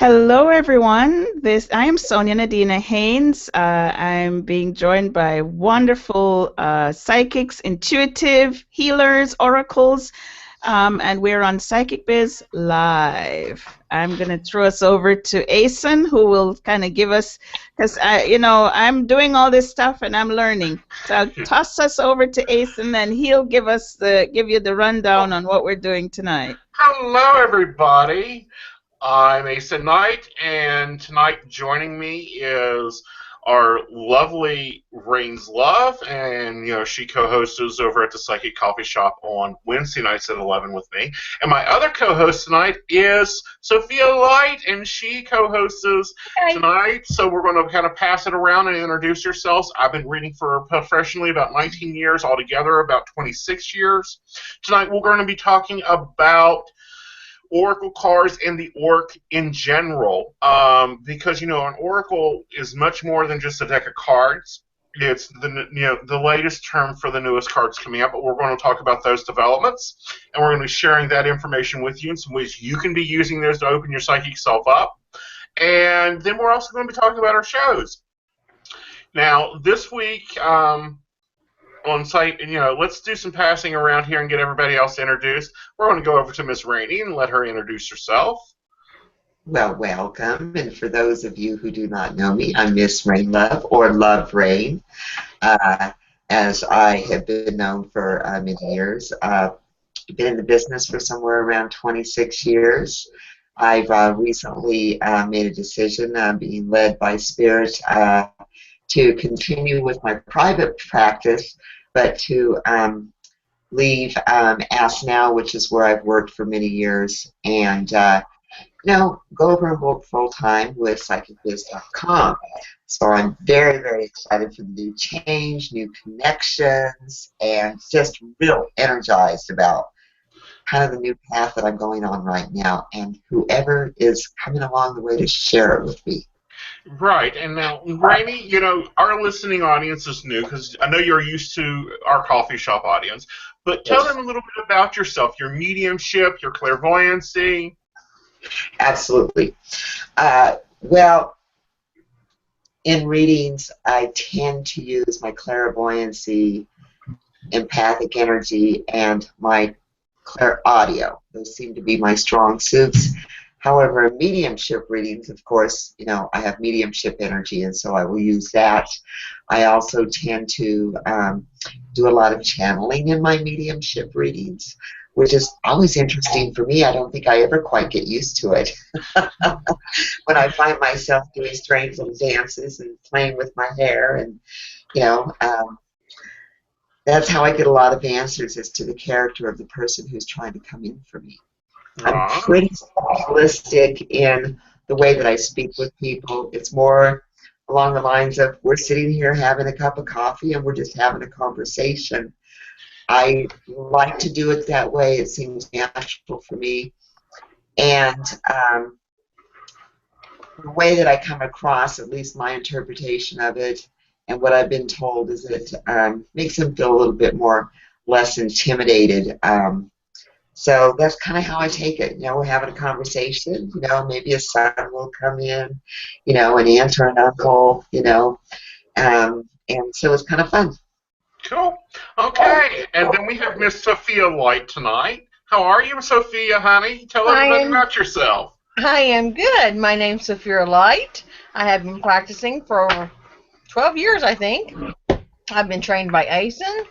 Hello, everyone. I am Sonia Nadina Haynes. I'm being joined by wonderful psychics, intuitive healers, oracles, and we're on Psychic Biz Live. I'm going to throw us over to Aeson, who will kind of give us, because I'm doing all this stuff and I'm learning. So I'll toss us over to Aeson, and he'll give you the rundown on what we're doing tonight. Hello, everybody. I'm Aeson Knight, and tonight joining me is our lovely Rain's Love, and she co-hosts over at the Psychic Coffee Shop on Wednesday nights at 11 with me. And my other co-host tonight is Sophia Light, and she co-hosts tonight. So we're going to kind of pass it around and introduce yourselves. I've been reading for professionally about 19 years, altogether about 26 years. Tonight we're going to be talking about oracle cards and the oracle in general, because an oracle is much more than just a deck of cards. It's the latest term for the newest cards coming up, but we're going to talk about those developments, and we're going to be sharing that information with you in some ways you can be using those to open your psychic self up. And then we're also going to be talking about our shows. Now, this week, on site, let's do some passing around here and get everybody else introduced. We're going to go over to Miss Rainey and let her introduce herself. Well, welcome. And for those of you who do not know me, I'm Miss Rain Love, or Love Rain, as I have been known for many years. I've been in the business for somewhere around 26 years. I've recently made a decision, being led by Spirit, to continue with my private practice, but to leave Ask Now, which is where I've worked for many years, and go over and work full-time with psychicbiz.com. So I'm very, very excited for the new change, new connections, and just real energized about kind of the new path that I'm going on right now, and whoever is coming along the way to share it with me. Right, and now, Rainey, our listening audience is new, because I know you're used to our coffee shop audience, but tell them a little bit about yourself, your mediumship, your clairvoyancy. Absolutely. Well, in readings, I tend to use my clairvoyancy, empathic energy, and my clairaudio. Those seem to be my strong suits. However, in mediumship readings, of course, I have mediumship energy, and so I will use that. I also tend to do a lot of channeling in my mediumship readings, which is always interesting for me. I don't think I ever quite get used to it. When I find myself doing strange little dances and playing with my hair, and, that's how I get a lot of answers as to the character of the person who's trying to come in for me. I'm pretty holistic in the way that I speak with people. It's more along the lines of, we're sitting here having a cup of coffee and we're just having a conversation. I like to do it that way. It seems natural for me. And the way that I come across, at least my interpretation of it, and what I've been told, is that it makes them feel a little bit less intimidated. So that's kind of how I take it. We're having a conversation. Maybe a son will come in, an aunt or an uncle, and so it's kind of fun. Cool. Okay, and then we have Miss Sophia Light tonight. How are you, Sophia, honey? Tell everybody about yourself. I am good. My name's Sophia Light. I have been practicing for over 12 years, I think. I've been trained by Aeson.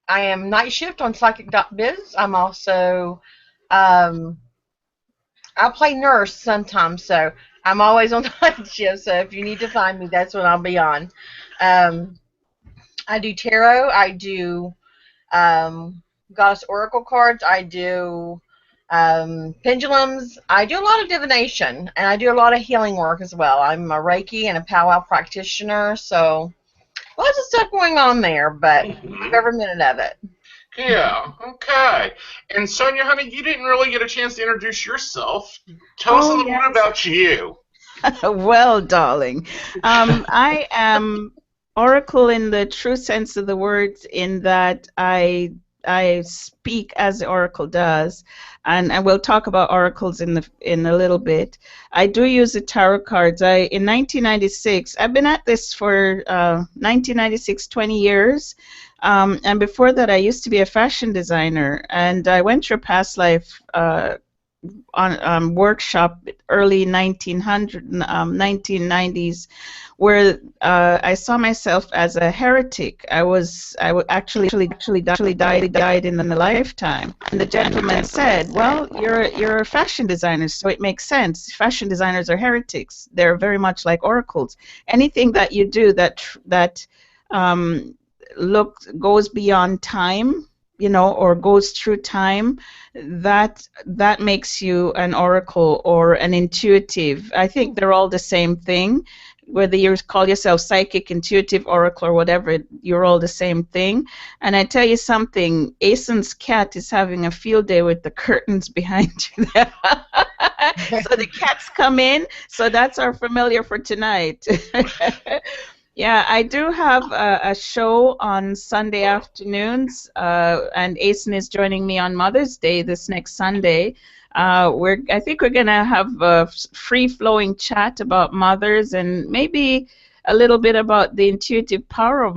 I am night shift on Psychic.biz. I'm also, I play nurse sometimes, so I'm always on night shift, so if you need to find me, that's when I'll be on. I do tarot, I do goddess oracle cards, I do pendulums, I do a lot of divination, and I do a lot of healing work as well. I'm a Reiki and a powwow practitioner, so lots of stuff going on there, but every minute of it. Yeah, okay. And Sonia, honey, you didn't really get a chance to introduce yourself. Tell us a little bit about you. Well, darling, I am oracle in the true sense of the words, in that I I speak as the oracle does, and we'll talk about oracles in a little bit. I do use the tarot cards. In 1996, I've been at this for 1996, 20 years. And before that, I used to be a fashion designer, and I went through a past life on workshop early 1990s, where I saw myself as a heretic. I actually died in the lifetime. And the gentleman said, "Well, you're a fashion designer, so it makes sense. Fashion designers are heretics. They're very much like oracles. Anything that you do that goes beyond time, or goes through time, that makes you an oracle or an intuitive. I think they're all the same thing. Whether you call yourself psychic, intuitive, oracle, or whatever, you're all the same thing. And I tell you something, Aeson's cat is having a field day with the curtains behind you there. So the cats come in, so that's our familiar for tonight. Yeah, I do have a show on Sunday afternoons, and Aeson is joining me on Mother's Day this next Sunday. I think we're gonna have a free-flowing chat about mothers and maybe a little bit about the intuitive power of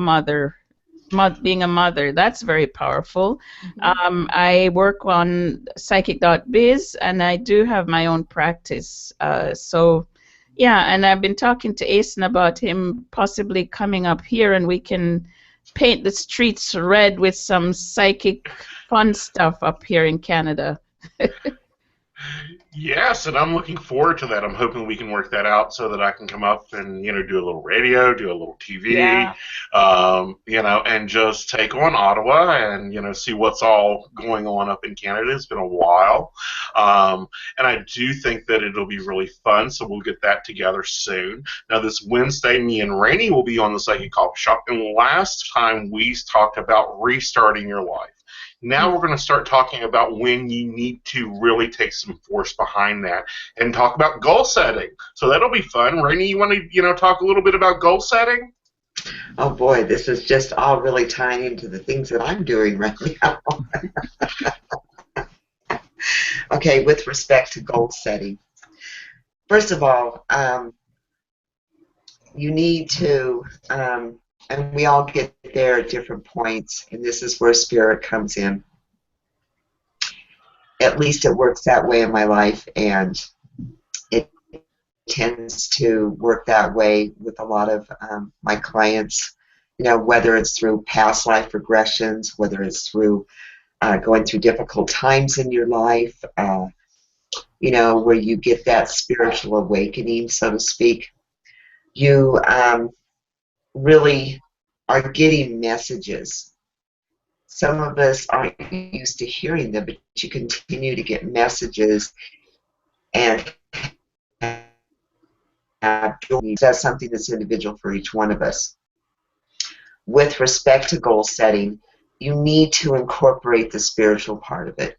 being a mother. That's very powerful. I work on Psychic.Biz, and I do have my own practice. Yeah, and I've been talking to Aeson about him possibly coming up here, and we can paint the streets red with some psychic fun stuff up here in Canada. Yes, and I'm looking forward to that. I'm hoping we can work that out so that I can come up and do a little radio, do a little TV, Yeah. And just take on Ottawa and see what's all going on up in Canada. It's been a while, and I do think that it'll be really fun. So we'll get that together soon. Now this Wednesday, me and Rainey will be on the Psychic Coffee Shop, and last time we talked about restarting your life. Now we're going to start talking about when you need to really take some force behind that and talk about goal setting. So that'll be fun. Rainey, you want to talk a little bit about goal setting? Oh boy, this is just all really tying into the things that I'm doing right now. Okay, with respect to goal setting, first of all, you need to, and we all get there at different points, and this is where spirit comes in. At least it works that way in my life, and it tends to work that way with a lot of my clients, whether it's through past life regressions, whether it's through going through difficult times in your life, where you get that spiritual awakening, so to speak. You really are getting messages. Some of us aren't used to hearing them, but you continue to get messages, and that's something that's individual for each one of us. With respect to goal setting, you need to incorporate the spiritual part of it.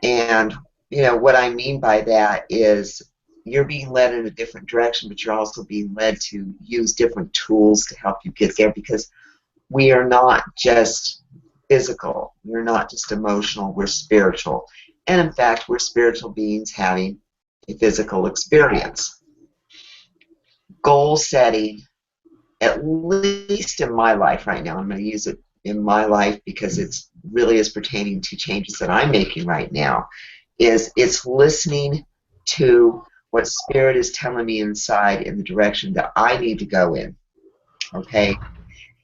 And what I mean by that is you're being led in a different direction, but you're also being led to use different tools to help you get there, because we are not just physical, we're not just emotional, we're spiritual. And in fact, we're spiritual beings having a physical experience. Goal setting, at least in my life right now, I'm going to use it in my life because it's really is pertaining to changes that I'm making right now, it's listening to what spirit is telling me inside in the direction that I need to go in, okay,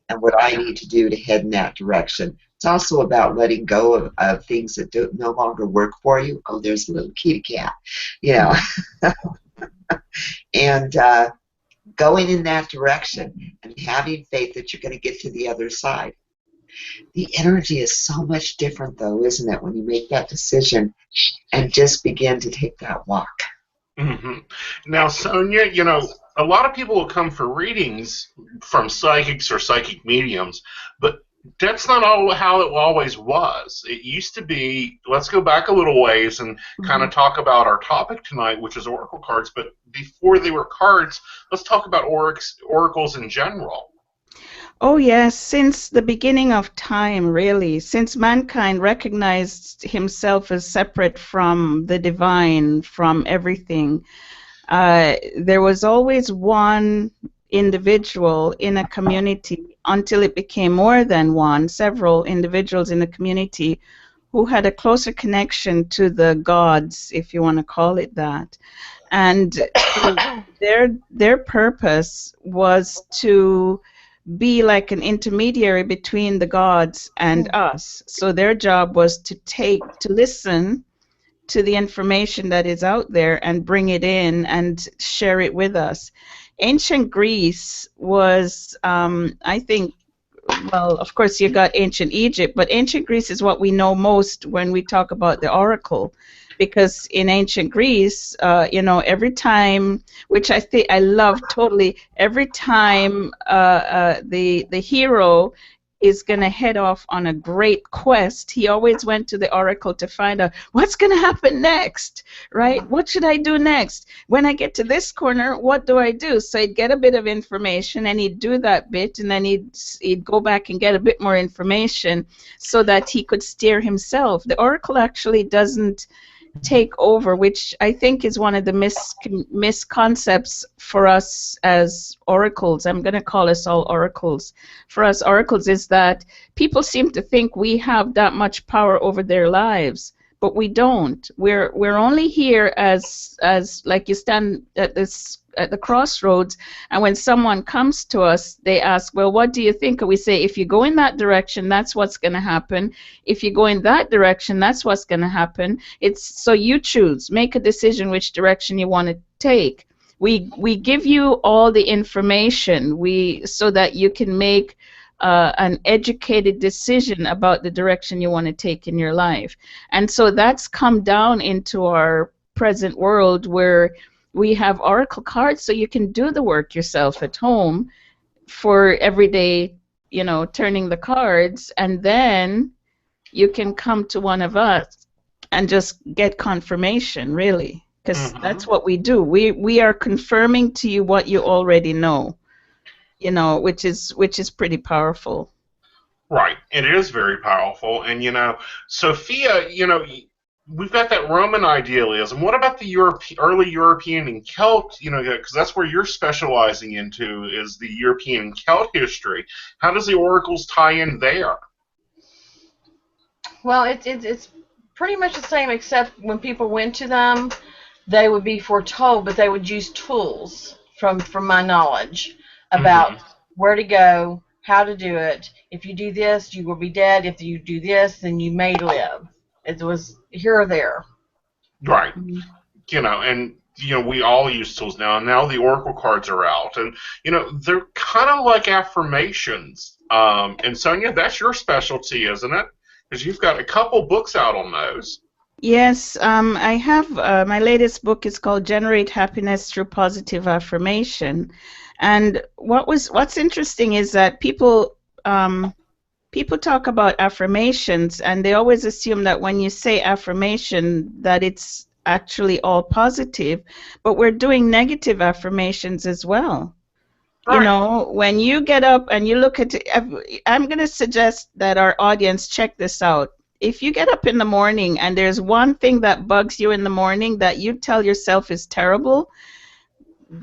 and what I need to do to head in that direction. It's also about letting go of things that no longer work for you. Oh, there's a little kitty cat, and going in that direction and having faith that you're going to get to the other side. The energy is so much different, though, isn't it, when you make that decision and just begin to take that walk. Mm-hmm. Now, Sonia, a lot of people will come for readings from psychics or psychic mediums, but that's not how it always was. It used to be, let's go back a little ways and kind of talk about our topic tonight, which is oracle cards, but before they were cards, let's talk about oracles in general. Oh, yes, since the beginning of time, really, since mankind recognized himself as separate from the divine, from everything, there was always one individual in a community until it became more than one, several individuals in the community who had a closer connection to the gods, if you want to call it that. And so their purpose was to be like an intermediary between the gods and us. So their job was to listen to the information that is out there and bring it in and share it with us. Ancient Greece was, I think, well, of course, you got ancient Egypt, but ancient Greece is what we know most when we talk about the oracle. Because in ancient Greece, every time, which I think I love totally, every time the hero is going to head off on a great quest, he always went to the oracle to find out what's going to happen next, right? What should I do next? When I get to this corner, what do I do? So he'd get a bit of information and he'd do that bit, and then he'd go back and get a bit more information so that he could steer himself. The oracle actually doesn't take over, which I think is one of the misconcepts for us as oracles. I'm going to call us all oracles. For us oracles is that people seem to think we have that much power over their lives, but we don't. We're only here as like you stand at the crossroads, and when someone comes to us, they ask, well, what do you think? And we say, if you go in that direction, that's what's going to happen. If you go in that direction, that's what's going to happen. It's so you choose, make a decision which direction you want to take. We give you all the information so that you can make an educated decision about the direction you want to take in your life. And so that's come down into our present world where we have oracle cards, so you can do the work yourself at home for every day, turning the cards, and then you can come to one of us and just get confirmation, really, because that's what we do. We are confirming to you what you already know, which is pretty powerful. Right, it is very powerful, and Sophia, we've got that Roman idealism. What about the early European and Celt? Because that's where you're specializing into is the European and Celt history. How does the oracles tie in there? Well, it's pretty much the same, except when people went to them, they would be foretold, but they would use tools from my knowledge about where to go, how to do it. If you do this, you will be dead. If you do this, then you may live. It was here or there. Right. And we all use tools now, and now the oracle cards are out, and they're kind of like affirmations. And Sonia, that's your specialty, isn't it? Because you've got a couple books out on those. Yes, I have. My latest book is called Generate Happiness Through Positive Affirmation. And what's interesting is that people talk about affirmations, and they always assume that when you say affirmation that it's actually all positive, but we're doing negative affirmations as well. Right. When you get up and you look at it, I'm going to suggest that our audience check this out. If you get up in the morning and there's one thing that bugs you in the morning that you tell yourself is terrible,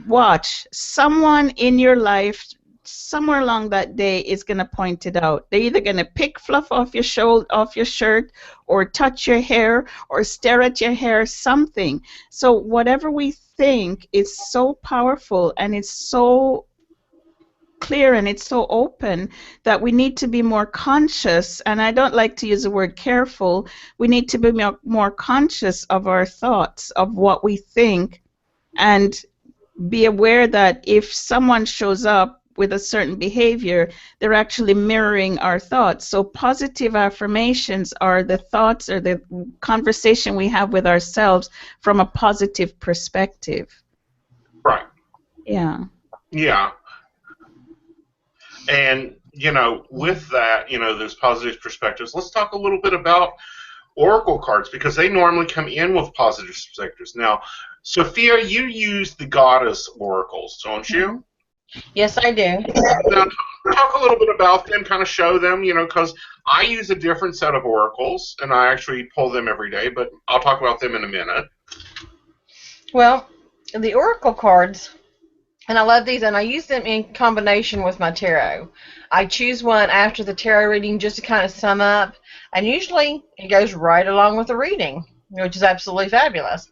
watch. Someone in your life somewhere along that day is going to point it out. They're either going to pick fluff off your shirt, or touch your hair, or stare at your hair, something. So whatever we think is so powerful, and it's so clear, and it's so open that we need to be more conscious. And I don't like to use the word careful. We need to be more conscious of our thoughts, of what we think, and be aware that if someone shows up with a certain behavior, they're actually mirroring our thoughts. So positive affirmations are the thoughts or the conversation we have with ourselves from a positive perspective. Right. Yeah. Yeah. And, with that, those positive perspectives, let's talk a little bit about oracle cards, because they normally come in with positive perspectives. Now, Sophia, you use the goddess oracles, don't you? Yes, I do. Now, talk a little bit about them, kind of show them, because I use a different set of oracles, and I actually pull them every day, but I'll talk about them in a minute. Well, the oracle cards, and I love these, and I use them in combination with my tarot. I choose one after the tarot reading just to kind of sum up, and usually it goes right along with the reading, which is absolutely fabulous.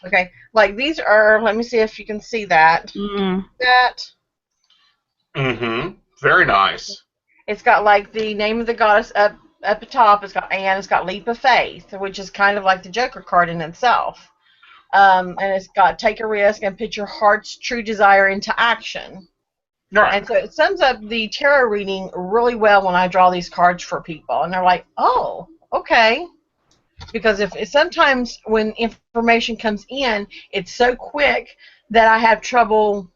Okay, like these are, let me see if you can see that. That. Very nice. It's got like the name of the goddess up at the top. It's got Leap of Faith, which is kind of like the Joker card in itself. And it's got Take a Risk and Put Your Heart's True Desire into Action. Right. And so it sums up the tarot reading really well when I draw these cards for people. And they're like, oh, okay. Because if sometimes when information comes in, it's so quick that I have trouble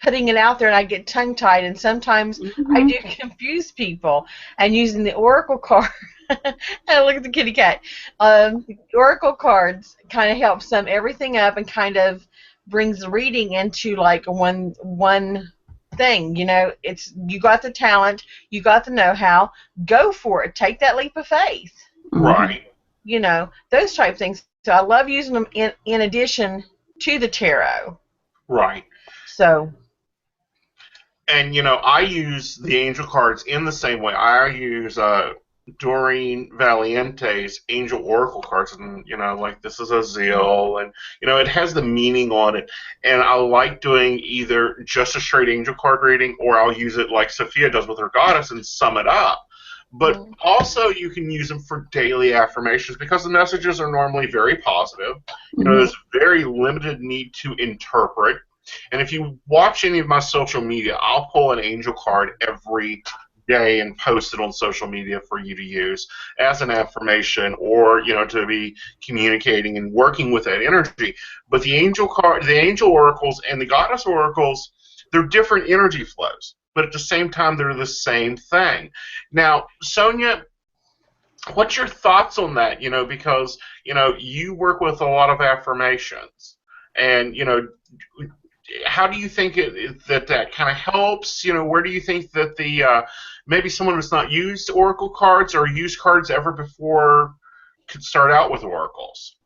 putting it out there and I get tongue-tied. And sometimes I do confuse people. And using the oracle card, and look at the kitty cat. The oracle cards kind of help sum everything up and kind of brings the reading into like one thing. It's you got the talent, you got the know-how, go for it. Take that leap of faith. Right. Those type of things. So I love using them in addition to the tarot. Right. So. And, I use the angel cards in the same way. I use Doreen Valiente's angel oracle cards, and, like this is a zeal, and, it has the meaning on it. And I like doing either just a straight angel card reading, or I'll use it like Sophia does with her goddess and sum it up. But also you can use them for daily affirmations because the messages are normally very positive. There's very limited need to interpret. And if you watch any of my social media, I'll pull an angel card every day and post it on social media for you to use as an affirmation or, to be communicating and working with that energy. But the angel oracles and the goddess oracles, they're different energy flows. But at the same time, they're the same thing. Now, Sonia, what's your thoughts on that? Because, you work with a lot of affirmations. And, how do you think that kind of helps? Where do you think that maybe someone who's not used oracle cards or used cards ever before could start out with oracles?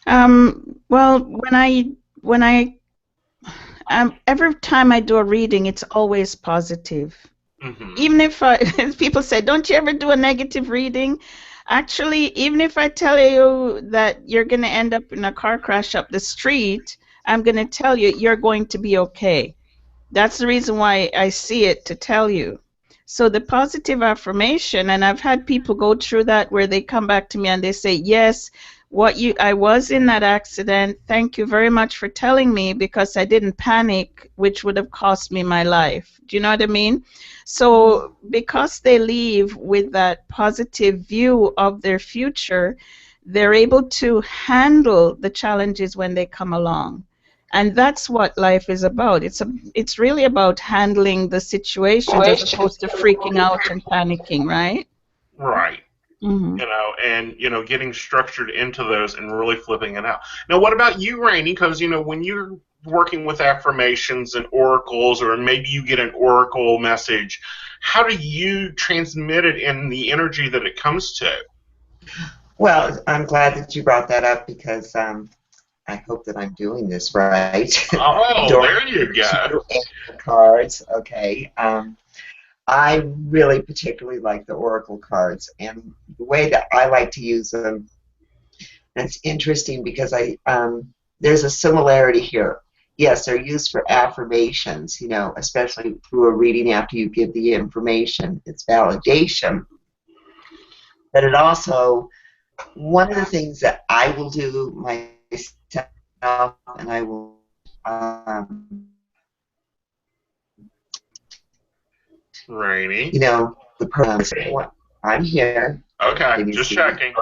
Well, when I every time I do a reading, it's always positive. Even if people say, don't you ever do a negative reading? Actually, even if I tell you that you're going to end up in a car crash up the street, I'm going to tell you you're going to be okay. That's the reason why I see it, to tell you. So the positive affirmation, and I've had people go through that where they come back to me and they say, yes, I was in that accident. Thank you very much for telling me because I didn't panic, which would have cost me my life. Do you know what I mean? So because they leave with that positive view of their future, they're able to handle the challenges when they come along. And that's what life is about. It's really about handling the situations as opposed to freaking out and panicking, right? Right. And getting structured into those and really flipping it out. Now, what about you, Rainey? Because when you're working with affirmations and oracles, or maybe you get an oracle message, how do you transmit it in the energy that it comes to? Well, I'm glad that you brought that up because I hope that I'm doing this right. Oh, there you go. Cards, okay. I really particularly like the oracle cards, and the way that I like to use them, it's interesting because there's a similarity here. Yes, they're used for affirmations, especially through a reading after you give the information. It's validation. But it also, one of the things that I will do myself, and I will Rainy. The person, I'm here. Okay, just checking.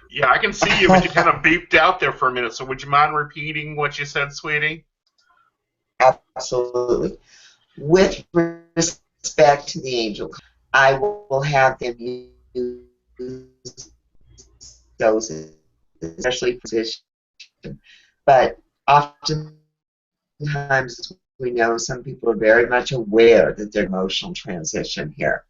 Yeah, I can see you, but you kind of beeped out there for a minute. So would you mind repeating what you said, sweetie? Absolutely. With respect to the angel, I will have them use those, especially position. But oftentimes we know some people are very much aware that they're emotional transition here.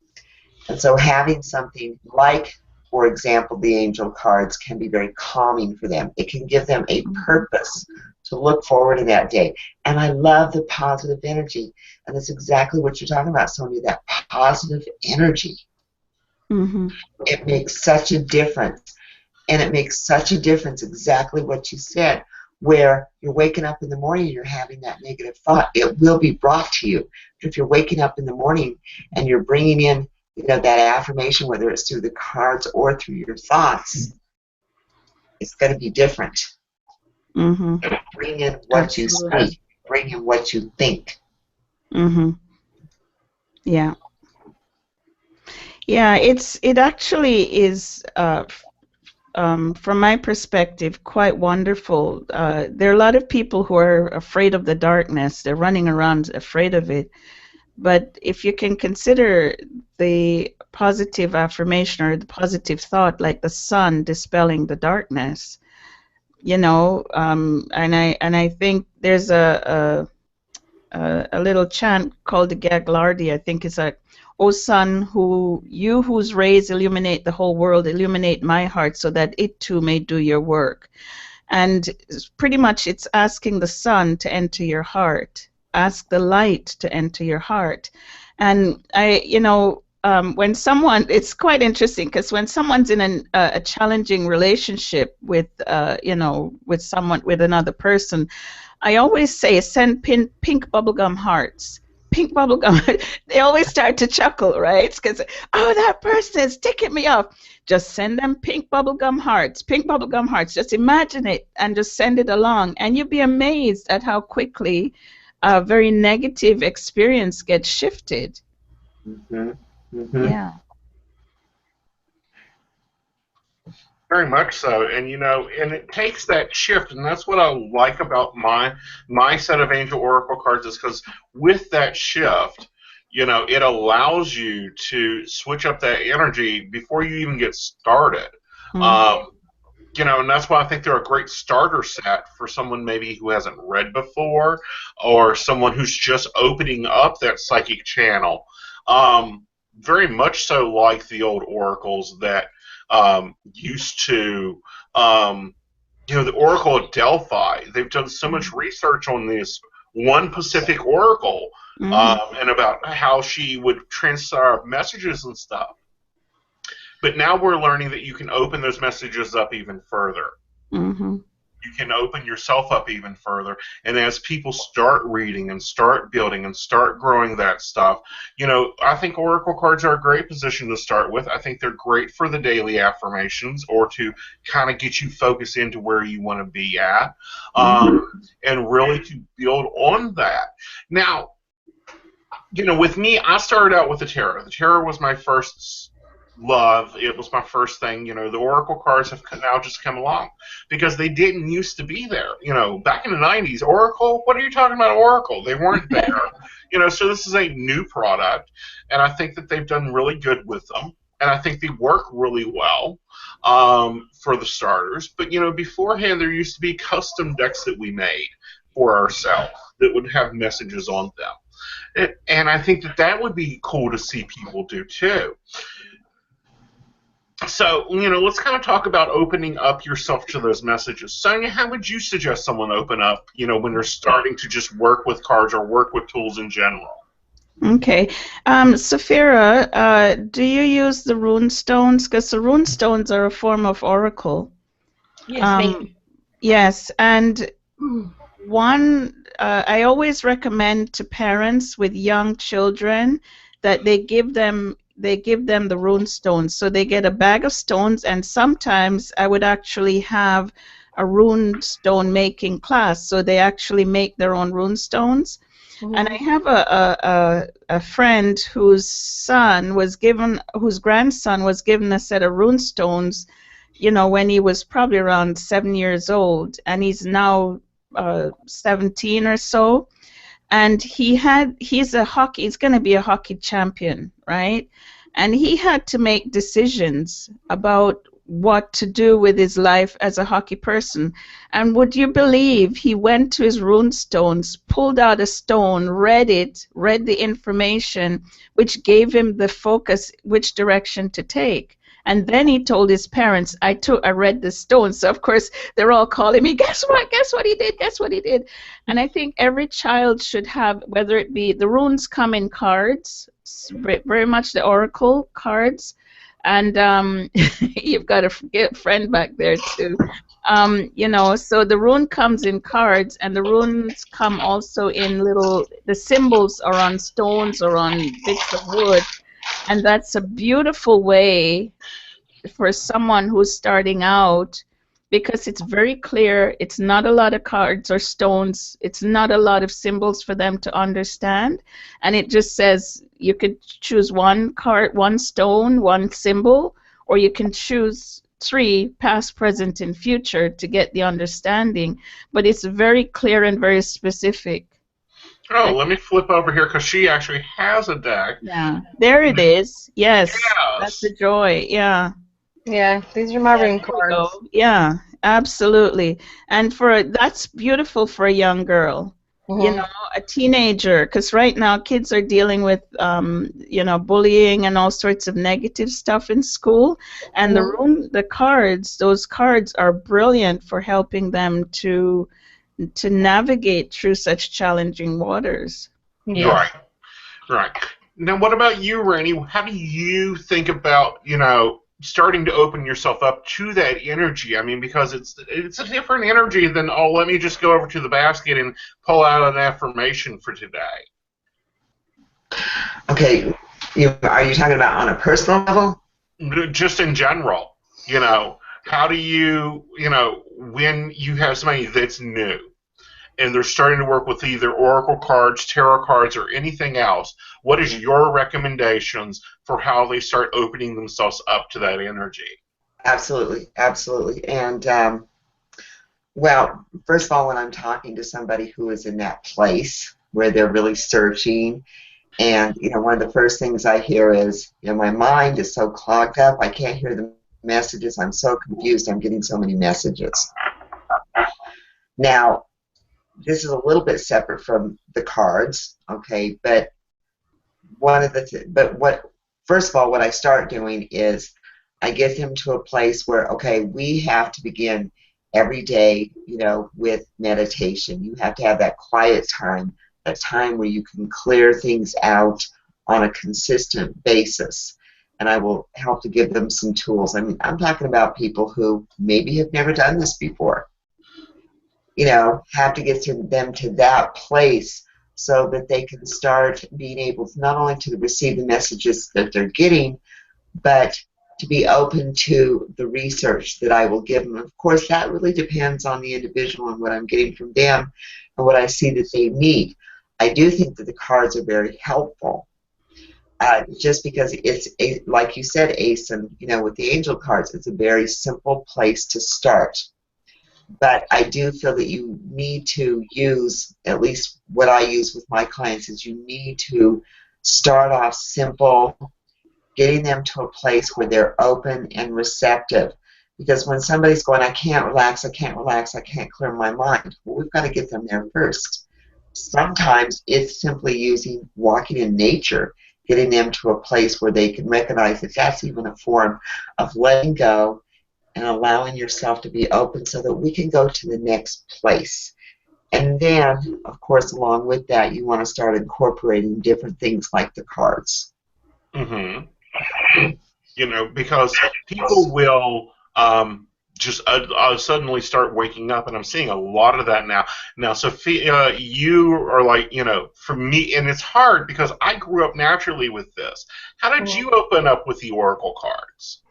And so having something like, for example, the angel cards can be very calming for them. It can give them a purpose to look forward to that day. And I love the positive energy. And that's exactly what you're talking about, Sonia, that positive energy. Mm-hmm. It makes such a difference. And it makes such a difference, exactly what you said, where you're waking up in the morning and you're having that negative thought. It will be brought to you. But if you're waking up in the morning and you're bringing in, you know, that affirmation, whether it's through the cards or through your thoughts, it's going to be different. Mm-hmm. Bring in what you speak. Bring in what you think. Mm-hmm. Yeah. Yeah, it actually is, from my perspective, quite wonderful. There are a lot of people who are afraid of the darkness. They're running around afraid of it. But if you can consider the positive affirmation or the positive thought, like the sun dispelling the darkness, you know, and I think there's a little chant called the Gaglardi. I think it's like, "O sun, whose rays illuminate the whole world, illuminate my heart so that it too may do your work." And pretty much it's asking the sun to enter your heart. Ask the light to enter your heart. And when someone, it's quite interesting because when someone's in a challenging relationship with another person, I always say send pink bubblegum hearts. Pink bubblegum. They always start to chuckle, right? Because, oh, that person is ticking me off. Just send them pink bubblegum hearts. Pink bubblegum hearts. Just imagine it and just send it along. And you'll be amazed at how quickly a very negative experience gets shifted. Mm-hmm. Mm-hmm. Yeah. Very much so, and and it takes that shift, and that's what I like about my set of Angel Oracle cards, is because with that shift, it allows you to switch up that energy before you even get started. Mm-hmm. And that's why I think they're a great starter set for someone maybe who hasn't read before, or someone who's just opening up that psychic channel. Very much so like the old oracles that used to, the Oracle of Delphi. They've done so much research on this one Pacific Oracle, and about how she would transcribe messages and stuff. But now we're learning that you can open those messages up even further. Mm-hmm. You can open yourself up even further. And as people start reading and start building and start growing that stuff, I think Oracle cards are a great position to start with. I think they're great for the daily affirmations or to kind of get you focused into where you want to be at, and really to build on that. Now, with me, I started out with the tarot. The tarot was my first love. It was my first thing. The Oracle cards have now just come along because they didn't used to be there. Back in the 90s, Oracle, what are you talking about, Oracle? They weren't there. So this is a new product, and I think that they've done really good with them, and I think they work really well for the starters. But, beforehand, there used to be custom decks that we made for ourselves that would have messages on them. And I think that would be cool to see people do, too. So, let's kind of talk about opening up yourself to those messages. Sonia, how would you suggest someone open up, when they're starting to just work with cards or work with tools in general? Okay. Safira, do you use the rune stones? Because the rune stones are a form of oracle. Yes, yes, and I always recommend to parents with young children that they give them the rune stones. So they get a bag of stones, and sometimes I would actually have a rune stone making class. So they actually make their own rune stones. Mm-hmm. And I have a friend whose grandson was given a set of rune stones, when he was probably around 7 years old, and he's now 17 or so. And he's going to be a hockey champion, right? And he had to make decisions about what to do with his life as a hockey person. And would you believe he went to his rune stones, pulled out a stone, read it, read the information, which gave him the focus, which direction to take. And then he told his parents, I read the stone. So, of course, they're all calling me, guess what? Guess what he did? Guess what he did? And I think every child should have, whether it be, the runes come in cards, very much the oracle cards. And you've got a friend back there, too. You know, so the rune comes in cards, and the runes come also in the symbols are on stones or on bits of wood. And that's a beautiful way for someone who's starting out, because it's very clear. It's not a lot of cards or stones. It's not a lot of symbols for them to understand. And it just says you could choose one card, one stone, one symbol, or you can choose 3, past, present, and future, to get the understanding. But it's very clear and very specific. Oh, let me flip over here because she actually has a deck. Yeah, there it is. Yes, Yes. that's the joy. Yeah. Yeah, these are my rune There you cards. go. Yeah, absolutely. And that's beautiful for a young girl. You know, a teenager, because right now kids are dealing with, you know, bullying and all sorts of negative stuff in school. And the cards, those cards are brilliant for helping them to navigate through such challenging waters. Yeah. Right. Now, what about you, Rainey? How do you think about, you know, starting to open yourself up to that energy? I mean, because it's a different energy than, oh, let me just go over to the basket and pull out an affirmation for today. Okay, are you talking about on a personal level? Just in general, you know, how do you know, when you have somebody that's new and they're starting to work with either oracle cards, tarot cards, or anything else, what is your recommendations for how they start opening themselves up to that energy? Absolutely, absolutely. And, well, first of all, when I'm talking to somebody who is in that place where they're really searching, and, you know, one of the first things I hear is, you know, my mind is so clogged up, I can't hear the messages, I'm so confused, I'm getting so many messages. Now, this is a little bit separate from the cards, okay, but first of all, what I start doing is I get them to a place where, okay, we have to begin every day, you know, with meditation. You have to have that quiet time, that time where you can clear things out on a consistent basis. And I will help to give them some tools. I mean, I'm talking about people who maybe have never done this before. You know, have to get them to that place so that they can start being able to not only to receive the messages that they're getting, but to be open to the research that I will give them. Of course, that really depends on the individual and what I'm getting from them and what I see that they need. I do think that the cards are very helpful, just because it's, like you said, Aeson, you know, with the angel cards, it's a very simple place to start. But I do feel that you need to use, at least what I use with my clients, is you need to start off simple, getting them to a place where they're open and receptive. Because when somebody's going, I can't relax, I can't relax, I can't clear my mind, well, we've got to get them there first. Sometimes it's simply walking in nature, getting them to a place where they can recognize that that's even a form of letting go and allowing yourself to be open so that we can go to the next place. And then, of course, along with that, you want to start incorporating different things like the cards. You know, because people will just suddenly start waking up, and I'm seeing a lot of that now. Now, Sophia, you are like, you know, for me, and it's hard because I grew up naturally with this. How did you open up with the oracle cards?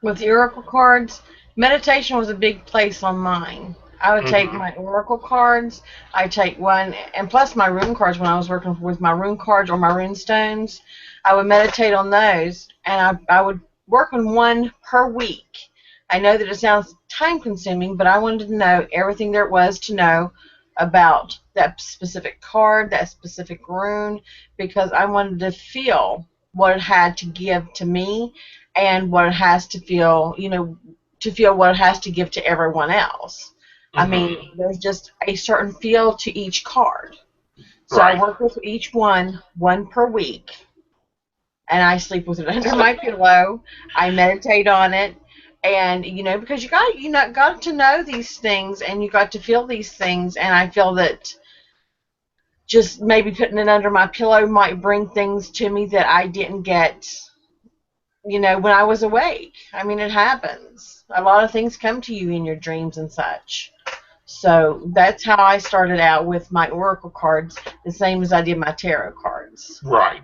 With the oracle cards, meditation was a big place on mine. I would take my oracle cards, I take one, and plus my rune cards when I was working with my rune cards or my rune stones, I would meditate on those, and I would work on one per week. I know that it sounds time-consuming, but I wanted to know everything there was to know about that specific card, that specific rune, because I wanted to feel what it had to give to me and what it has to feel, to feel what it has to give to everyone else. I mean, there's just a certain feel to each card. So Right. I work with each one per week, and I sleep with it under my pillow. I meditate on it, and because got to know these things, and you got to feel these things, and I feel that just maybe putting it under my pillow might bring things to me that I didn't get, when I was awake. I mean, it happens. A lot of things come to you in your dreams and such. So that's how I started out with my oracle cards, the same as I did my tarot cards. Right.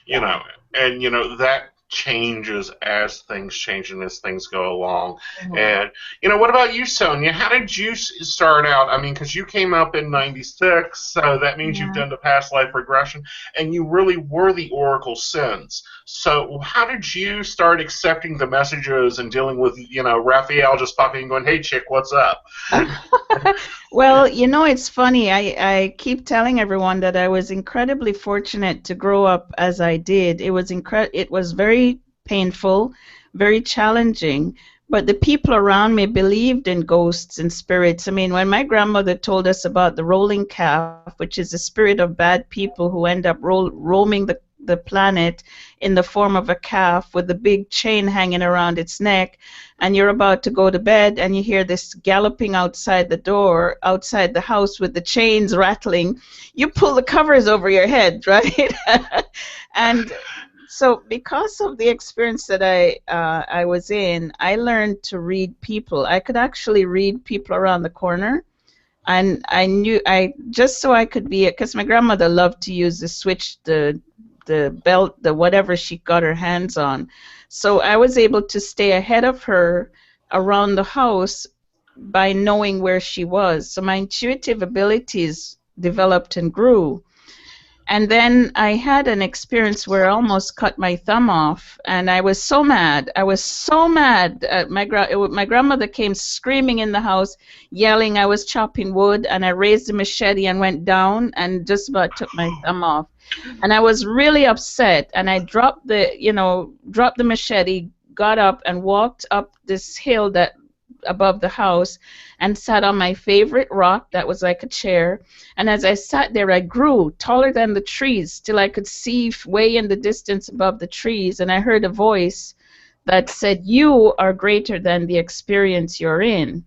And that changes as things change and as things go along. And what about you, Sonia? How did you start out? I mean, because you came up in '96, so that means you've done the past life regression, and you really were the oracle since. So how did you start accepting the messages and dealing with Raphael just popping and going, "Hey chick, what's up?" Well, it's funny. I keep telling everyone that I was incredibly fortunate to grow up as I did. It was very painful, very challenging, but the people around me believed in ghosts and spirits. I mean, when my grandmother told us about the rolling calf, which is the spirit of bad people who end up roaming the planet in the form of a calf with a big chain hanging around its neck, and you're about to go to bed and you hear this galloping outside the house with the chains rattling, you pull the covers over your head, right? And so because of the experience that I was in, I learned to read people. I could actually read people around the corner. And just so I could be, because my grandmother loved to use the switch, the belt, the whatever she got her hands on. So I was able to stay ahead of her around the house by knowing where she was. So my intuitive abilities developed and grew. And then I had an experience where I almost cut my thumb off, and I was so mad. I was so mad. My grandmother came screaming in the house, yelling I was chopping wood, and I raised the machete and went down and just about took my thumb off. And I was really upset, and I dropped the machete, got up and walked up this hill that above the house and sat on my favorite rock that was like a chair. And as I sat there, I grew taller than the trees till I could see way in the distance above the trees, and I heard a voice that said, "You are greater than the experience you're in."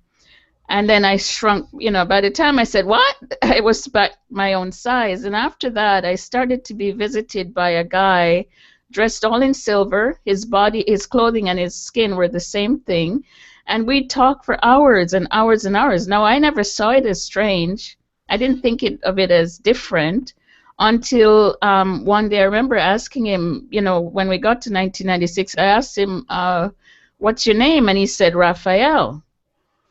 And then I shrunk, by the time I said, "What?" I was back my own size. And after that, I started to be visited by a guy dressed all in silver. His body, his clothing, and his skin were the same thing. And we'd talk for hours and hours and hours. Now, I never saw it as strange. I didn't think of it as different until one day I remember asking him, when we got to 1996, I asked him, "What's your name?" And he said, "Raphael."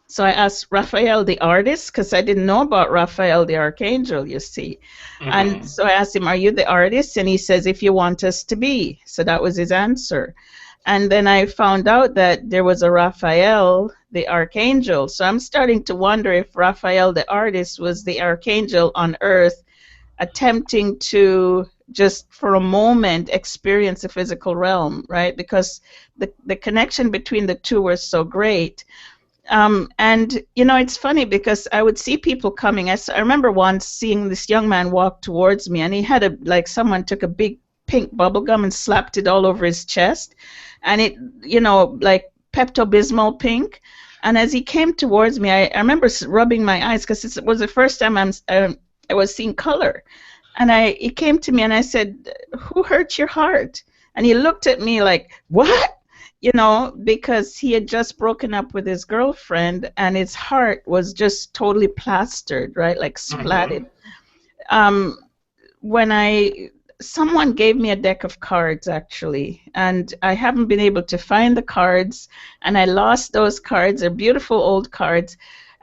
So I asked, "Raphael the artist?" Because I didn't know about Raphael the archangel, you see. And so I asked him, "Are you the artist?" And he says, "If you want us to be." So that was his answer. And then I found out that there was a Raphael the archangel. So I'm starting to wonder if Raphael the artist was the archangel on earth attempting to just for a moment experience the physical realm, right? Because the connection between the two was so great. And it's funny because I would see people coming. I remember once seeing this young man walk towards me, and he had someone took a big pink bubble gum and slapped it all over his chest, and it, like Pepto-Bismol pink. And as he came towards me, I remember rubbing my eyes because it was the first time I was seeing color. And he came to me and I said, "Who hurt your heart?" And he looked at me like, "What?" Because he had just broken up with his girlfriend and his heart was just totally plastered, right, like splatted. Someone gave me a deck of cards, actually, and I haven't been able to find the cards, and I lost those cards. They're beautiful old cards,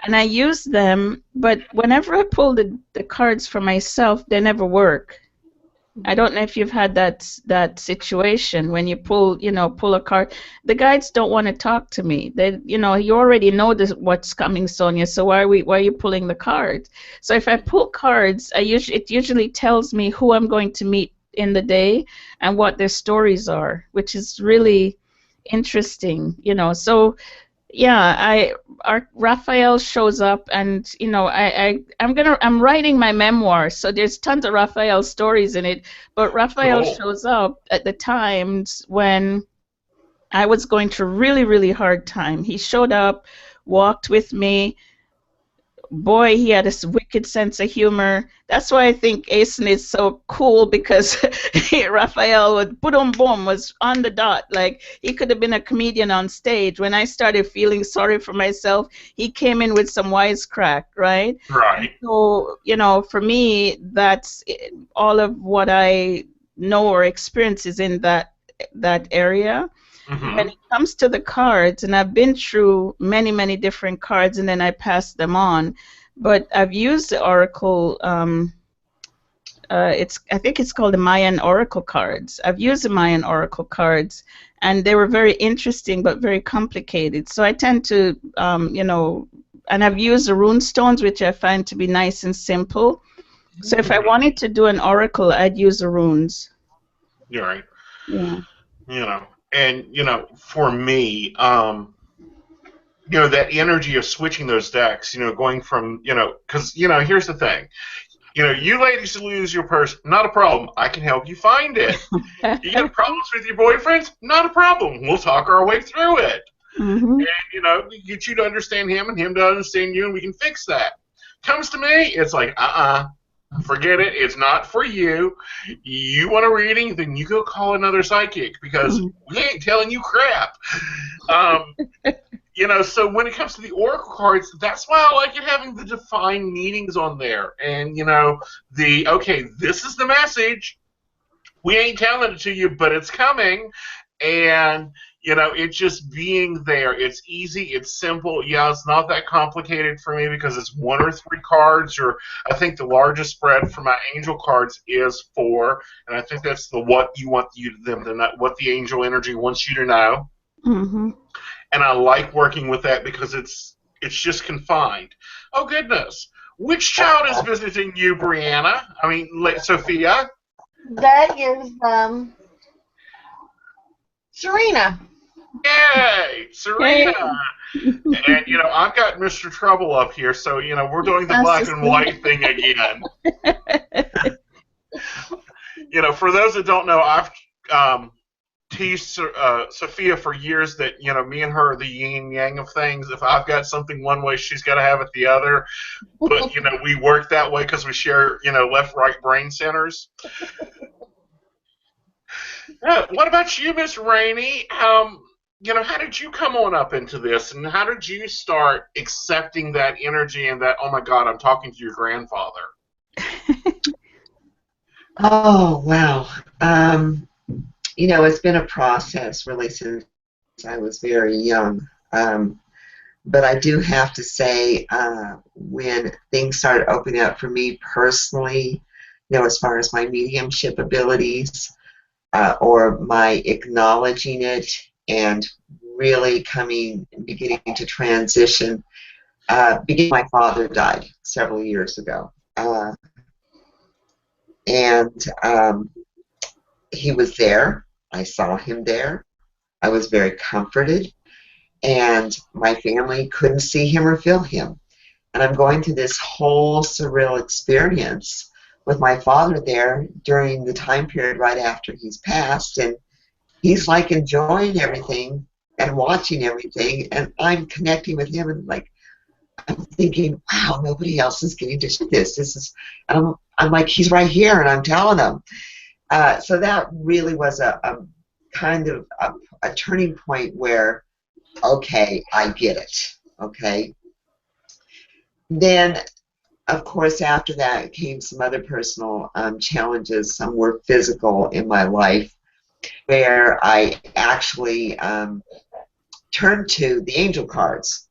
and I used them, but whenever I pull the cards for myself, they never work. I don't know if you've had that situation when you pull a card. The guides don't want to talk to me. They, you already know what's coming, Sonia. So why are you pulling the cards? So if I pull cards, it usually tells me who I'm going to meet in the day and what their stories are, which is really interesting, you know. So yeah, Raphael shows up, and you know, I'm writing my memoir, so there's tons of Raphael stories in it. But Raphael Cool. shows up at the times when I was going through really, really hard time. He showed up, walked with me. Boy, he had this wicked sense of humor. That's why I think Aeson is so cool, because Raphael would boom boom was on the dot. Like, he could have been a comedian on stage. When I started feeling sorry for myself, he came in with some wisecrack, right? Right. So, you know, for me, that's all of what I know or experience is in that area. When Mm-hmm. it comes to the cards, and I've been through many, many different cards, and then I pass them on, but I've used the Oracle. I think it's called the Mayan Oracle cards. I've used the Mayan Oracle cards, and they were very interesting but very complicated. So I tend to, you know, and I've used the rune stones, which I find to be nice and simple. So if I wanted to do an oracle, I'd use the runes. You're right. Yeah. You know, and you know, for me, you know, that energy of switching those decks, you know, going from, you know, because, you know, here's the thing. You know, you ladies lose your purse, not a problem. I can help you find it. You got problems with your boyfriends? Not a problem. We'll talk our way through it. Mm-hmm. And, you know, get you to understand him and him to understand you, and we can fix that. Comes to me, it's like, forget it. It's not for you. You want a reading, then you go call another psychic, because we ain't telling you crap. You know, so when it comes to the oracle cards, that's why I like it having the defined meanings on there. And, you know, okay, this is the message. We ain't telling it to you, but it's coming. And, you know, it just being there. It's easy. It's simple. Yeah, it's not that complicated for me, because it's 1 or 3 cards, or I think the largest spread for my angel cards is 4. And I think that's what you want them to know, what the angel energy wants you to know. Mm-hmm. And I like working with that, because it's just confined. Oh, goodness. Which child is visiting you, Brianna? I mean, Sophia? That is Serena. Yay! Serena! And, you know, I've got Mr. Trouble up here, so, you know, we're doing the black and white thing again. You know, for those that don't know, I've teased Sophia for years that, you know, me and her are the yin and yang of things. If I've got something one way, she's got to have it the other. But, you know, we work that way because we share, you know, left-right brain centers. What about you, Miss Rainey? You know, how did you come on up into this, and how did you start accepting that energy and that, oh my God, I'm talking to your grandfather? Oh, wow. You know, it's been a process really since I was very young. But I do have to say, when things started opening up for me personally, you know, as far as my mediumship abilities, or my acknowledging it and really beginning to transition, my father died several years ago. And he was there. I saw him there. I was very comforted. And my family couldn't see him or feel him. And I'm going through this whole surreal experience with my father there during the time period right after he's passed. And he's like enjoying everything and watching everything. And I'm connecting with him, and like, I'm thinking, wow, nobody else is getting to see this. I'm like, he's right here, and I'm telling him. So that really was a kind of a turning point where, okay, I get it. Okay. Then, of course, after that came some other personal challenges. Some were physical in my life, where I actually turned to the angel cards.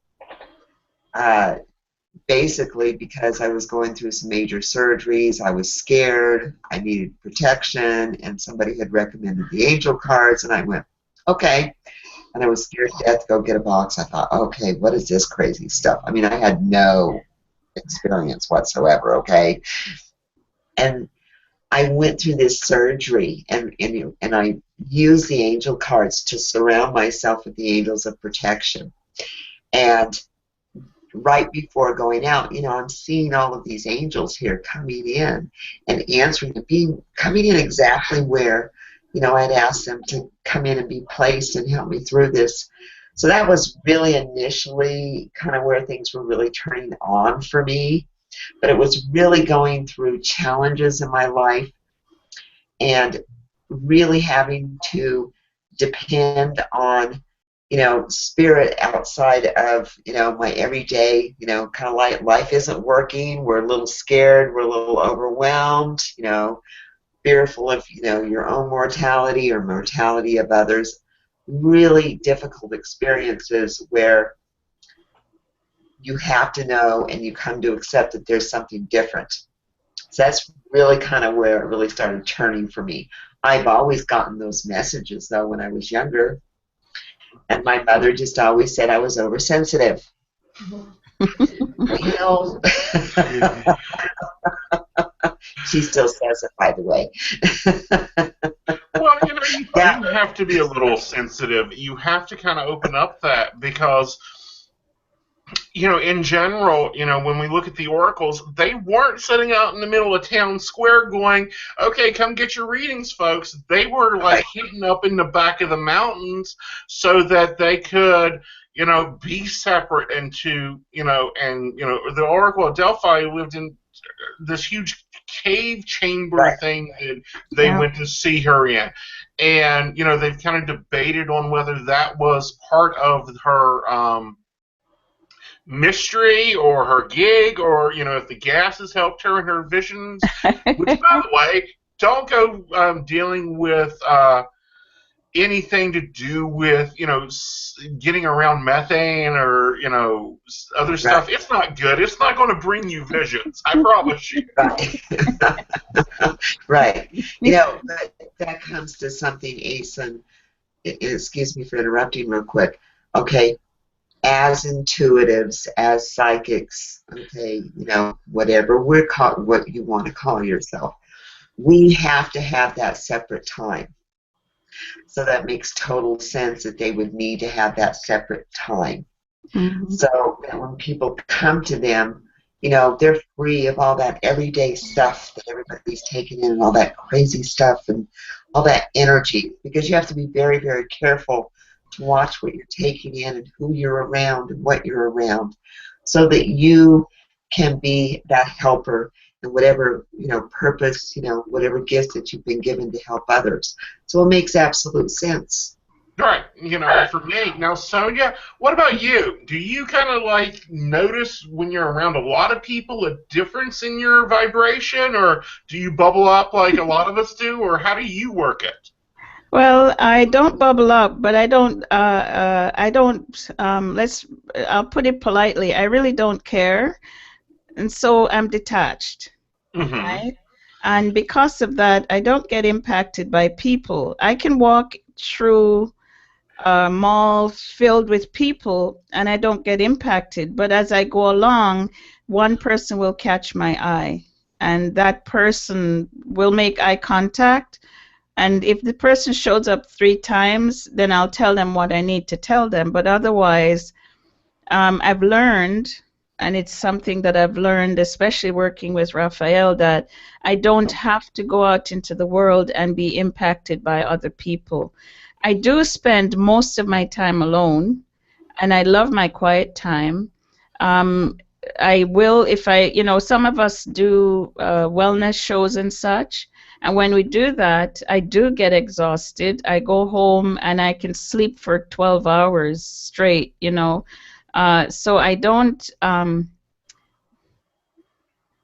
Basically because I was going through some major surgeries, I was scared, I needed protection, and somebody had recommended the angel cards, and I went, okay. And I was scared to death to go get a box. I thought, okay, what is this crazy stuff? I mean, I had no experience whatsoever, okay? And I went through this surgery, and I used the angel cards to surround myself with the angels of protection. And right before going out, I'm seeing all of these angels here coming in and answering and coming in exactly where, I'd asked them to come in and be placed and help me through this. So that was really initially kind of where things were really turning on for me. But it was really going through challenges in my life and really having to depend on spirit outside of, my everyday, kind of like life isn't working, we're a little scared, we're a little overwhelmed, fearful of, your own mortality or mortality of others. Really difficult experiences where you have to know and you come to accept that there's something different. So that's really kind of where it really started turning for me. I've always gotten those messages, though, when I was younger. And my mother just always said I was oversensitive. Well, she still says it, by the way. Well, you have to be a little sensitive. You have to kind of open up that because, in general, when we look at the oracles, they weren't sitting out in the middle of town square going, okay, come get your readings, folks. They were like hidden up in the back of the mountains so that they could, be separate and the Oracle of Delphi lived in this huge cave chamber thing that they went to see her in. And, they've kind of debated on whether that was part of her mystery or her gig, or if the gases helped her in her visions. Which, by the way, don't go dealing with anything to do with getting around methane or other stuff. It's not good. It's not going to bring you visions. I promise you. Right. That comes to something, Aeson. Excuse me for interrupting real quick. Okay. As intuitives, as psychics, okay, whatever what you want to call yourself, we have to have that separate time. So that makes total sense that they would need to have that separate time. Mm-hmm. So when people come to them, they're free of all that everyday stuff that everybody's taking in and all that crazy stuff and all that energy, because you have to be very, very careful to watch what you're taking in and who you're around and what you're around, so that you can be that helper and whatever purpose, whatever gifts that you've been given to help others. So it makes absolute sense. Right. For me. Now, Sonia, what about you? Do you kind of like notice when you're around a lot of people a difference in your vibration, or do you bubble up like a lot of us do, or how do you work it? Well, I don't bubble up, but I don't. I'll put it politely. I really don't care, and so I'm detached. Mm-hmm. Right? And because of that, I don't get impacted by people. I can walk through a mall filled with people, and I don't get impacted. But as I go along, one person will catch my eye, and that person will make eye contact. And if the person shows up 3 times, then I'll tell them what I need to tell them. But otherwise, I've learned, and it's something that I've learned, especially working with Raphael, that I don't have to go out into the world and be impacted by other people. I do spend most of my time alone, and I love my quiet time. I will, if I, some of us do wellness shows and such. And when we do that, I do get exhausted. I go home and I can sleep for 12 hours straight, So I don't,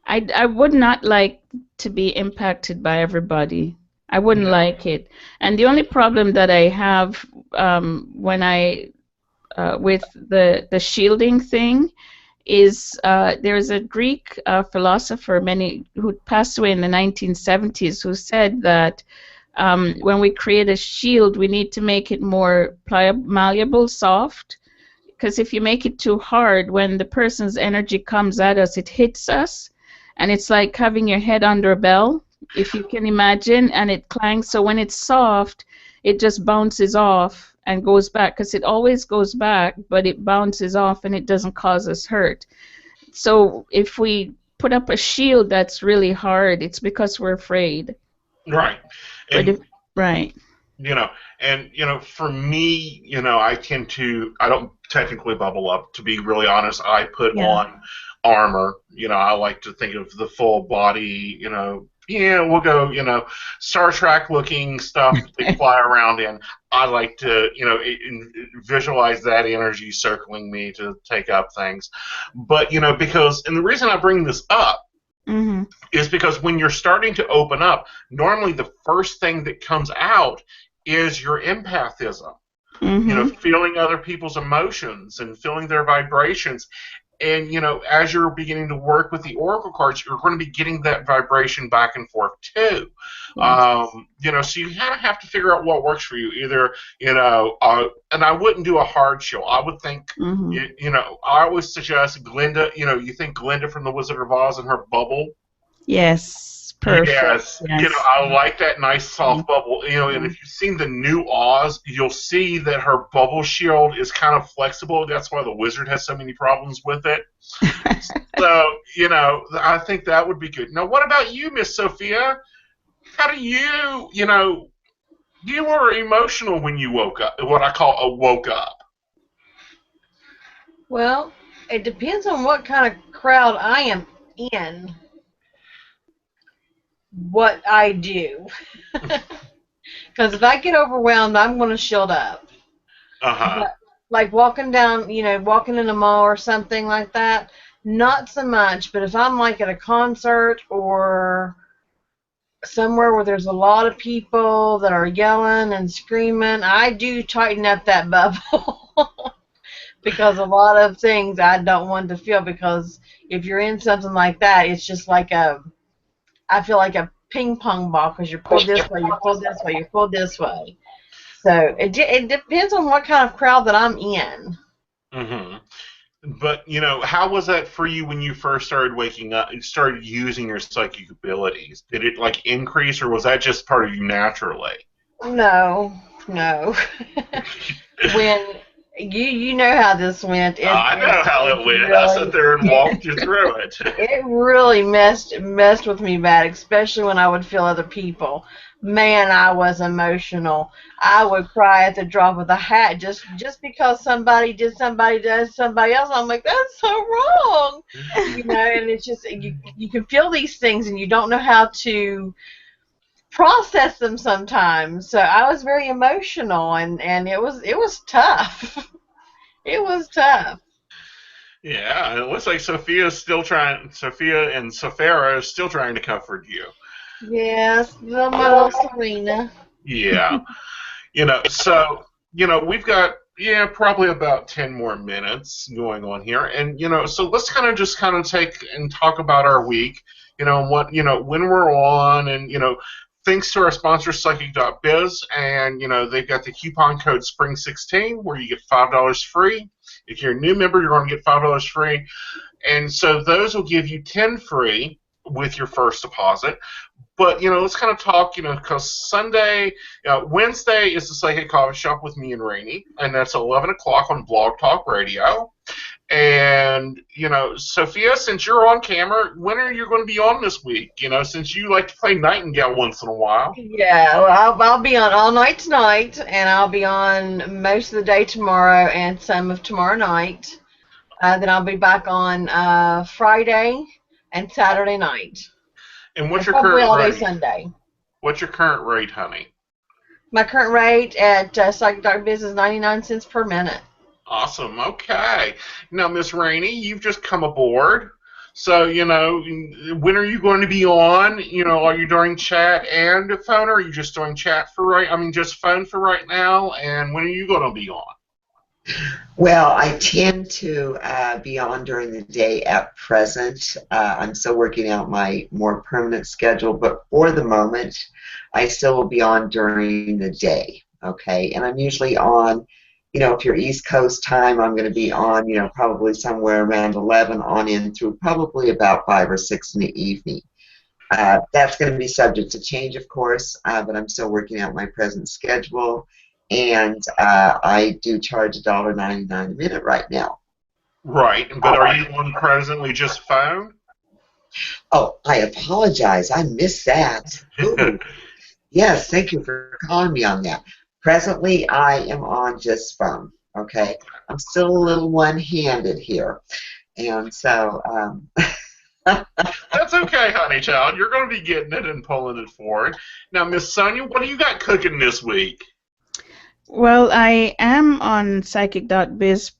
I would not like to be impacted by everybody. I wouldn't like it. And the only problem that I have when with the shielding thing is there's a Greek philosopher who passed away in the 1970s who said that when we create a shield, we need to make it more malleable, soft, because if you make it too hard, when the person's energy comes at us, it hits us, and it's like having your head under a bell, if you can imagine, and it clangs. So when it's soft, it just bounces off and goes back, because it always goes back, but it bounces off and it doesn't cause us hurt. So if we put up a shield that's really hard, it's because we're afraid. Right. But And right. For me, I don't technically bubble up. To be really honest, I put on armor. I like to think of the full body, we'll go, Star Trek looking stuff they fly around in. I like to, visualize that energy circling me to take up things. But, because, and the reason I bring this up is because when you're starting to open up, normally the first thing that comes out is your empathism. Feeling other people's emotions and feeling their vibrations. And, as you're beginning to work with the oracle cards, you're going to be getting that vibration back and forth, too. Yes. So you kind of have to figure out what works for you. Either, and I wouldn't do a hard show. I would think, I always suggest Glinda, you think Glinda from The Wizard of Oz and her bubble? Yes. Perfect. Yes. I like that nice soft bubble. And if you've seen the new Oz, you'll see that her bubble shield is kind of flexible. That's why the wizard has so many problems with it. So, I think that would be good. Now, what about you, Miss Sophia? How do you, you were emotional when you woke up, what I call woke up. Well, it depends on what kind of crowd I am in. What I do. Because if I get overwhelmed, I'm going to shut up. But, like walking down, walking in a mall or something like that, not so much. But if I'm like at a concert or somewhere where there's a lot of people that are yelling and screaming, I do tighten up that bubble. Because a lot of things I don't want to feel, because if you're in something like that, it's just like I feel like a ping pong ball, because you're pulled this way, you're pulled this way, you're pulled this way. So it depends on what kind of crowd that I'm in. But, how was that for you when you first started waking up and started using your psychic abilities? Did it, increase, or was that just part of you naturally? No. When you know how this went. I know how it went. Really, I sat there and walked you through it. It really messed with me bad, especially when I would feel other people. Man, I was emotional. I would cry at the drop of the hat just because somebody does somebody else. I'm like, that's so wrong. And it's just you can feel these things and you don't know how to process them sometimes. So I was very emotional, and it was tough. It was tough. Yeah, it looks like Sophia and Sophia is still trying to comfort you. Yes, my little Serena. Yeah. So, we've got, probably about 10 more minutes going on here. And, so let's kind of take and talk about our week, what, when we're on, and, thanks to our sponsor, Psychic.Biz, and, they've got the coupon code SPRING16, where you get $5 free. If you're a new member, you're going to get $5 free. And so those will give you 10 free with your first deposit. But, let's kind of talk, because Wednesday is the Psychic Coffee Shop with me and Rainey, and that's 11 o'clock on Blog Talk Radio. And, Sophia, since you're on camera, when are you going to be on this week? Since you like to play Nightingale once in a while. Yeah, well, I'll be on all night tonight, and I'll be on most of the day tomorrow and some of tomorrow night. Then I'll be back on Friday and Saturday night. And what's your current all rate? Day Sunday. What's your current rate, honey? My current rate at Psychic.Biz is 99 cents per minute. Awesome. Okay. Now, Miss Rainey, you've just come aboard. So, when are you going to be on? Are you doing chat and phone, or are you just doing chat just phone for right now? And when are you going to be on? Well, I tend to be on during the day at present. I'm still working out my more permanent schedule, but for the moment, I still will be on during the day, okay? And I'm usually on, if you're East Coast time, I'm going to be on, probably somewhere around 11 on in through probably about 5 or 6 in the evening. That's going to be subject to change, of course, but I'm still working out my present schedule, and I do charge $1.99 a minute right now. Right, but are you on presently just phone? Oh, I apologize. I missed that. Ooh. Yes, thank you for calling me on that. Presently, I am on just phone. Okay, I'm still a little one-handed here, and so That's okay, honey child. You're going to be getting it and pulling it forward. Now, Miss Sonia, what do you got cooking this week? Well, I am on Psychic.biz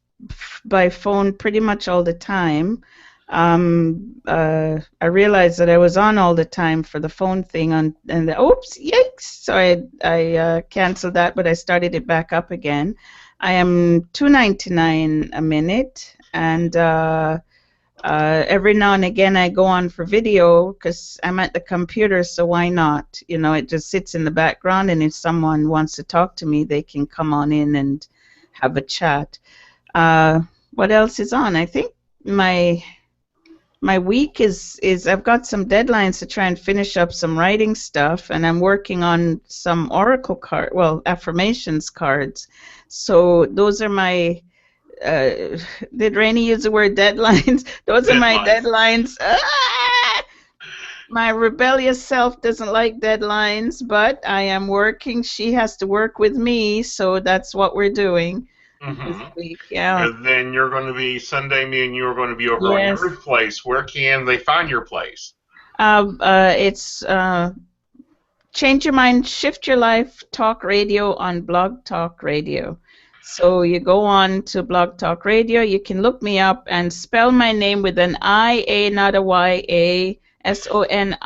by phone pretty much all the time. I realized that I was on all the time for the phone thing oops, yikes! So I canceled that, but I started it back up again. I am $2.99 a minute, and every now and again I go on for video because I'm at the computer, so why not? You know, it just sits in the background, and if someone wants to talk to me, they can come on in and have a chat. What else is on? I think my week is I've got some deadlines to try and finish up some writing stuff, and I'm working on some oracle affirmations cards. So those are my did Rainey use the word deadlines? Those are my deadlines. My rebellious self doesn't like deadlines, but I am working. She has to work with me, so that's what we're doing this week. Yeah. And then you're going to be, Sunday, me and you are going to be over on your place. Where can they find your place? It's Change Your Mind, Shift Your Life Talk Radio on Blog Talk Radio. So you go on to Blog Talk Radio, you can look me up and spell my name with an I-A, not a Y-A, Sonia,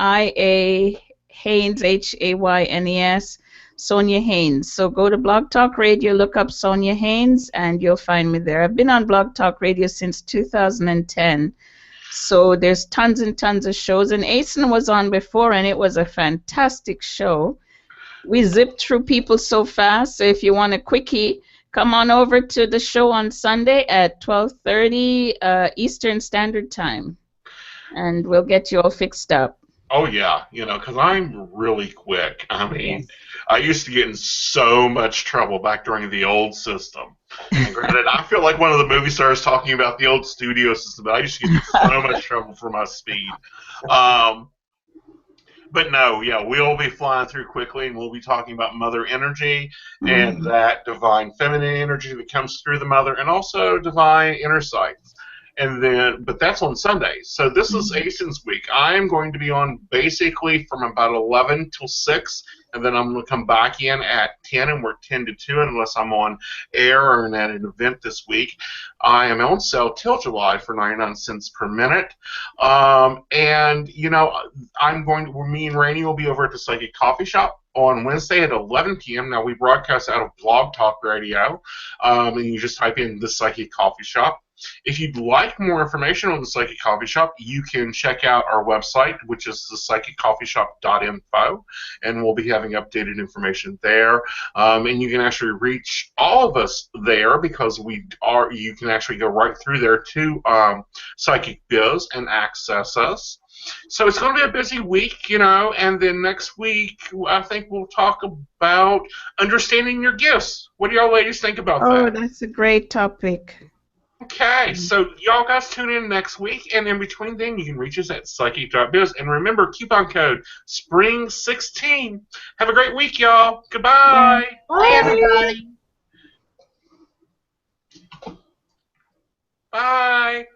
Haynes, Haynes, Sonia Haynes. So go to Blog Talk Radio, look up Sonia Haynes, and you'll find me there. I've been on Blog Talk Radio since 2010. So there's tons and tons of shows, and Aeson was on before, and it was a fantastic show. We zipped through people so fast, so if you want a quickie, come on over to the show on Sunday at 12:30 Eastern Standard Time, and we'll get you all fixed up. Oh, yeah, because I'm really quick. I mean, I used to get in so much trouble back during the old system. And granted, I feel like one of the movie stars talking about the old studio system, but I used to get in so much trouble for my speed. But no, yeah, we'll be flying through quickly, and we'll be talking about mother energy and that divine feminine energy that comes through the mother, and also divine inner sight. And then, but that's on Sundays. So this is Aeson's week. I am going to be on basically from about 11 till 6, and then I'm going to come back in at 10 and work 10 to 2 unless I'm on air or at an event this week. I am on sale till July for 99 cents per minute. And, me and Rainey will be over at the Psychic Coffee Shop on Wednesday at 11 p.m. Now, we broadcast out of Blog Talk Radio, and you just type in the Psychic Coffee Shop. If you'd like more information on the Psychic Coffee Shop, you can check out our website, which is the psychiccoffeeshop.info, and we'll be having updated information there. And you can actually reach all of us there because you can actually go right through there to Psychic Biz and access us. So it's going to be a busy week, and then next week I think we'll talk about understanding your gifts. What do y'all ladies think about that? Oh, that's a great topic. Okay, so y'all guys tune in next week, and in between then, you can reach us at psychic.biz. And remember, coupon code SPRING16. Have a great week, y'all. Goodbye. Bye, everybody. Bye.